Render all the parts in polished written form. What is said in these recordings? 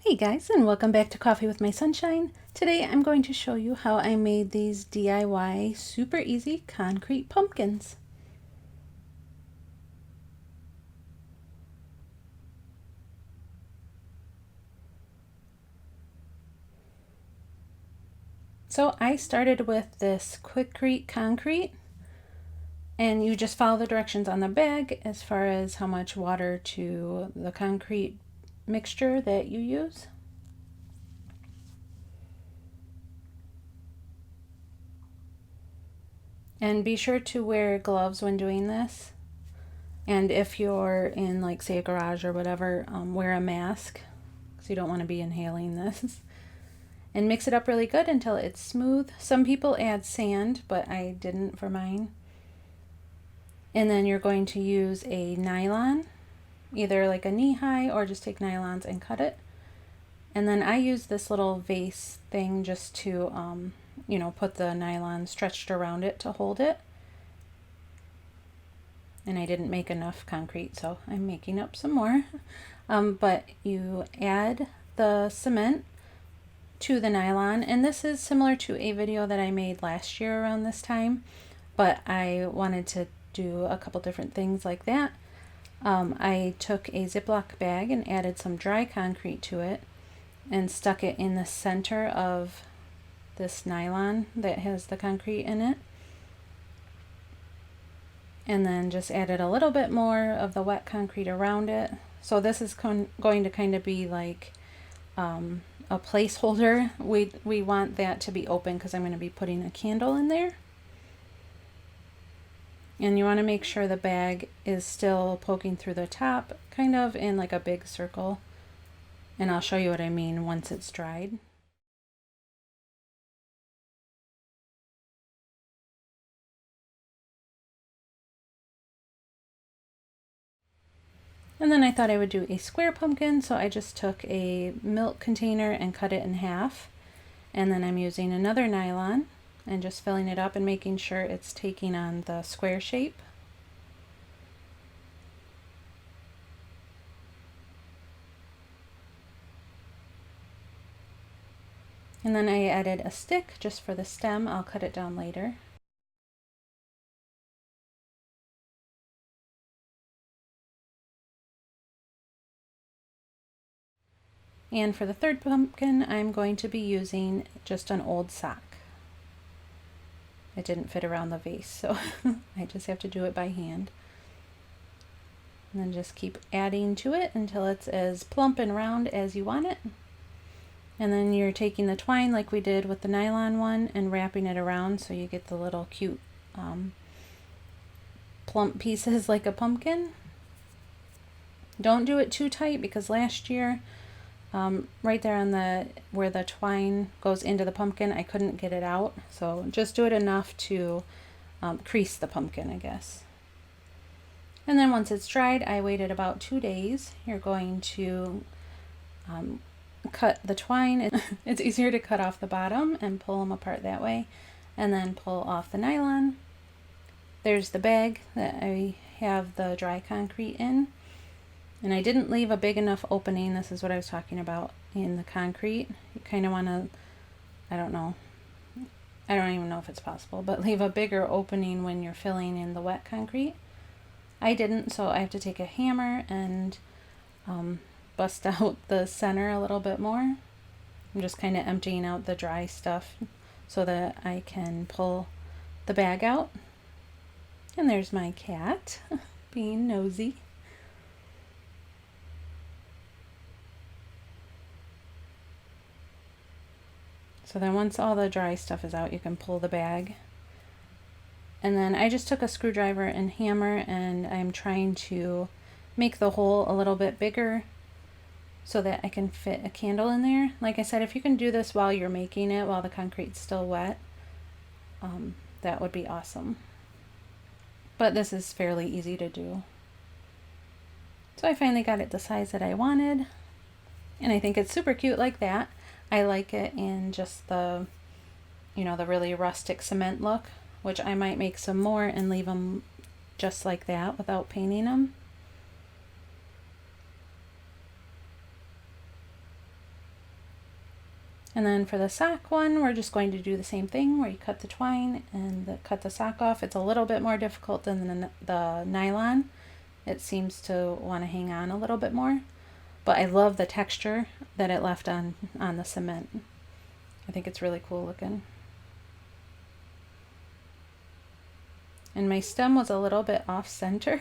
Hey guys, and welcome back to Coffee with My Sunshine. Today I'm going to show you how I made these DIY super easy concrete pumpkins. So I started with this Quikrete concrete, and you just follow the directions on the bag as far as how much water to the concrete mixture that you use. And be sure to wear gloves when doing this. And if you're in, like, say, a garage or whatever, wear a mask because you don't want to be inhaling this. And mix it up really good until it's smooth. Some people add sand, but I didn't for mine. And then you're going to use a nylon, either like a knee-high or just take nylons and cut it. And then I use this little vase thing just to, put the nylon stretched around it to hold it. And I didn't make enough concrete, so I'm making up some more. But you add the cement to the nylon, and this is similar to a video that I made last year around this time, but I wanted to do a couple different things like that. I took a Ziploc bag and added some dry concrete to it and stuck it in the center of this nylon that has the concrete in it, and then just added a little bit more of the wet concrete around it. So this is going to kind of be like a placeholder. We want that to be open because I'm going to be putting a candle in there. And you want to make sure the bag is still poking through the top, kind of in like a big circle. And I'll show you what I mean once it's dried. And then I thought I would do a square pumpkin, so I just took a milk container and cut it in half. And then I'm using another nylon and just filling it up and making sure it's taking on the square shape. And then I added a stick just for the stem. I'll cut it down later. And for the third pumpkin, I'm going to be using just an old sock. It didn't fit around the vase, so I just have to do it by hand. And then just keep adding to it until it's as plump and round as you want it. And then you're taking the twine like we did with the nylon one and wrapping it around so you get the little cute plump pieces like a pumpkin. Don't do it too tight because last year, right there on where the twine goes into the pumpkin, I couldn't get it out. So just do it enough to crease the pumpkin, I guess. And then once it's dried, I waited about 2 days. You're going to cut the twine. It's easier to cut off the bottom and pull them apart that way, and then pull off the nylon. There's the bag that I have the dry concrete in, and I didn't leave a big enough opening. This is what I was talking about in the concrete. You kind of want to, I don't even know if it's possible, but leave a bigger opening when you're filling in the wet concrete. I didn't, so I have to take a hammer and bust out the center a little bit more. I'm just kind of emptying out the dry stuff so that I can pull the bag out. And there's my cat being nosy. So then once all the dry stuff is out, you can pull the bag. And then I just took a screwdriver and hammer, and I'm trying to make the hole a little bit bigger so that I can fit a candle in there. Like I said, if you can do this while you're making it, while the concrete's still wet, that would be awesome. But this is fairly easy to do. So I finally got it the size that I wanted, and I think it's super cute like that. I like it in just the, the really rustic cement look, which I might make some more and leave them just like that without painting them. And then for the sock one, we're just going to do the same thing where you cut the twine and cut the sock off. It's a little bit more difficult than the nylon. It seems to want to hang on a little bit more, but I love the texture that it left on the cement. I think it's really cool looking. And my stem was a little bit off center,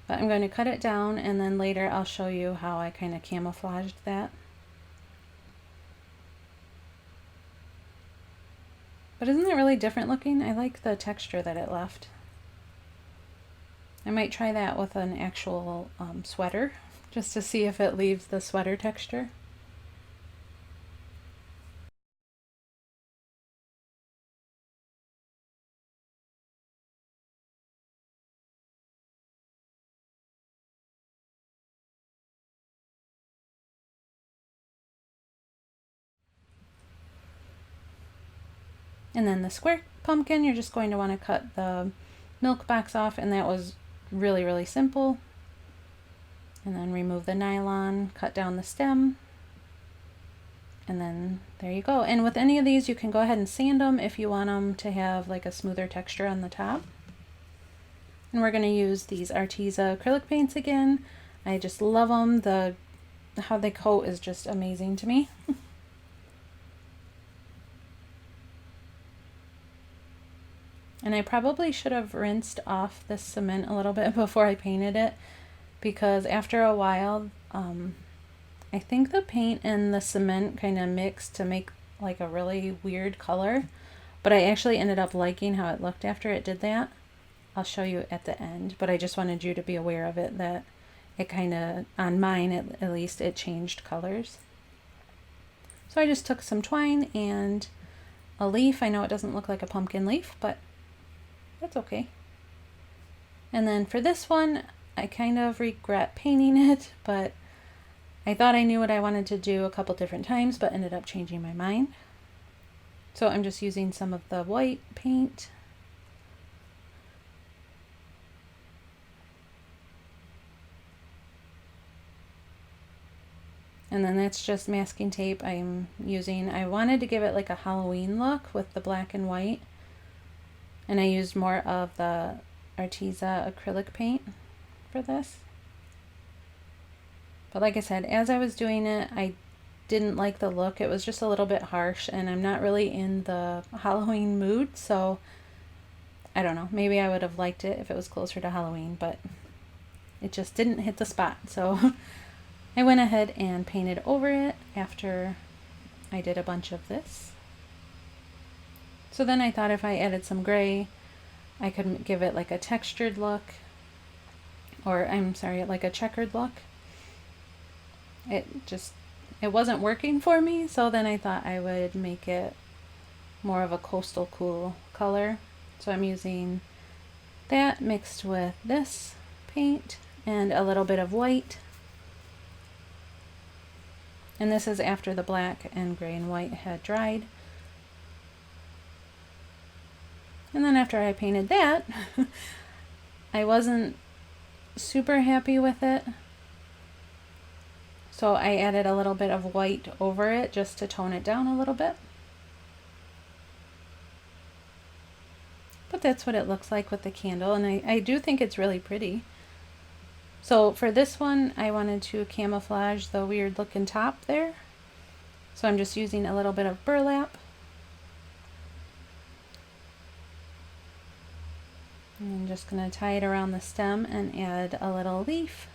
but I'm going to cut it down, and then later I'll show you how I kind of camouflaged that. But isn't it really different looking? I like the texture that it left. I might try that with an actual sweater, just to see if it leaves the sweater texture. And then the square pumpkin, you're just going to want to cut the milk box off, and that was really, really simple. And then remove the nylon, cut down the stem, and then there you go. And with any of these, you can go ahead and sand them if you want them to have like a smoother texture on the top. And we're going to use these Arteza acrylic paints again. I just love them. How they coat is just amazing to me. And I probably should have rinsed off this cement a little bit before I painted it, because after a while, I think the paint and the cement kind of mixed to make like a really weird color, but I actually ended up liking how it looked after it did that. I'll show you at the end, but I just wanted you to be aware of it, that it kind of, on mine at least, it changed colors. So I just took some twine and a leaf. I know it doesn't look like a pumpkin leaf, but that's okay. And then for this one, I kind of regret painting it, but I thought I knew what I wanted to do a couple different times, but ended up changing my mind. So I'm just using some of the white paint. And then that's just masking tape I'm using. I wanted to give it like a Halloween look with the black and white. And I used more of the Arteza acrylic paint for this. But like I said, as I was doing it, I didn't like the look. It was just a little bit harsh, and I'm not really in the Halloween mood, so I don't know. Maybe I would have liked it if it was closer to Halloween, but it just didn't hit the spot. So I went ahead and painted over it after I did a bunch of this. So then I thought if I added some gray, I could give it like a textured look, or I'm sorry, like a checkered look. It wasn't working for me, so then I thought I would make it more of a coastal cool color. So I'm using that mixed with this paint and a little bit of white. And this is after the black and gray and white had dried. And then after I painted that, I wasn't super happy with it. So I added a little bit of white over it just to tone it down a little bit. But that's what it looks like with the candle, and I do think it's really pretty. So for this one, I wanted to camouflage the weird looking top there. So I'm just using a little bit of burlap. And I'm just going to tie it around the stem and add a little leaf.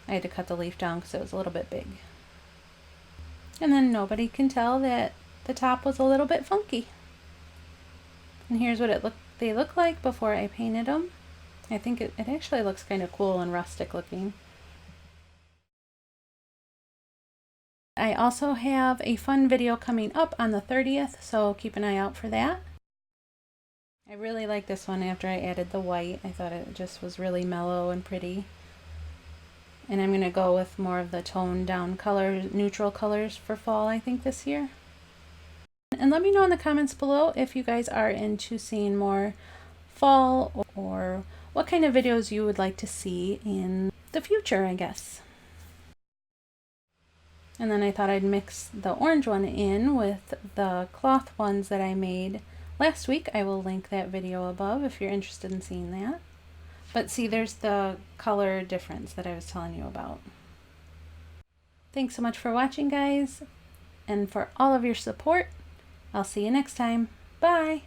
I had to cut the leaf down because it was a little bit big. And then nobody can tell that the top was a little bit funky. And here's what they look like before I painted them. I think it actually looks kind of cool and rustic looking. I also have a fun video coming up on the 30th, so keep an eye out for that. I really like this one after I added the white. I thought it just was really mellow and pretty. And I'm going to go with more of the toned down colors, neutral colors for fall, I think, this year. And let me know in the comments below if you guys are into seeing more fall, or what kind of videos you would like to see in the future, I guess. And then I thought I'd mix the orange one in with the cloth ones that I made last week. I will link that video above if you're interested in seeing that. But see, there's the color difference that I was telling you about. Thanks so much for watching, guys, and for all of your support. I'll see you next time. Bye!